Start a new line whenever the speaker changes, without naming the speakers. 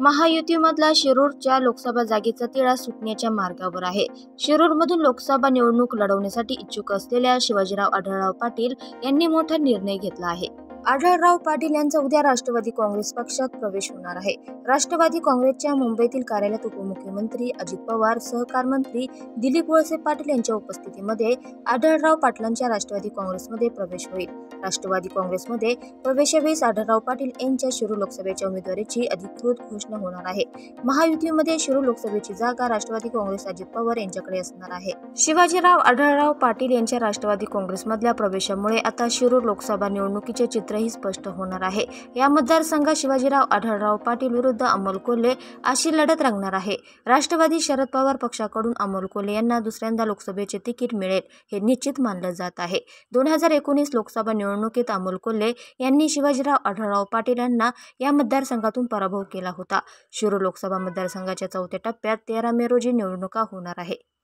महायुतीमधला शिरूरच्या लोकसभा जागेचा तिढा सुटण्याच्या मार्गावर आहे. शिरूरमधून लोकसभा निवडणूक लढवण्यासाठी इच्छुक असलेल्या शिवाजीराव आढळराव पाटील यांनी मोठा निर्णय घेतला आहे. आढळराव पाटील यांचा उद्या राष्ट्रवादी काँग्रेस पक्षात प्रवेश होणार आहे. राष्ट्रवादी काँग्रेसच्या मुंबईतील कार्यालयात उपमुख्यमंत्री अजित पवार, सहकार मंत्री दिलीप वळसे पाटील यांच्या उपस्थितीमध्ये आढळराव पाटलांच्या राष्ट्रवादी काँग्रेसमध्ये प्रवेश होईल. राष्ट्रवादी काँग्रेसमध्ये प्रवेशावेळी आढळराव पाटील यांच्या शिरूर लोकसभेच्या उमेदवारीची अधिकृत घोषणा होणार आहे. महायुतीमध्ये शिरूर लोकसभेची जागा राष्ट्रवादी काँग्रेस अजित पवार यांच्याकडे असणार आहे. शिवाजीराव आढळराव पाटील यांच्या राष्ट्रवादी काँग्रेसमधल्या प्रवेशामुळे आता शिरूर लोकसभा निवडणुकीचे चित्रही स्पष्ट होणार आहे. या मतदारसंघात शिवाजीराव आढळराव पाटील विरुद्ध अमोल कोल्हे अशी लढत रंगणार आहे. राष्ट्रवादी शरद पवार पक्षाकडून अमोल कोल्हे यांना दुसऱ्यांदा लोकसभेचे तिकीट मिळेल हे निश्चित मानलं जात आहे. 2019 लोकसभा निवडणुकीत अमोल कोल्हे यांनी शिवाजीराव आढळराव पाटील यांना या मतदारसंघातून पराभव केला होता. शिरूर लोकसभा मतदारसंघाच्या चौथ्या टप्प्यात 13 मे रोजी निवडणुका होणार आहे.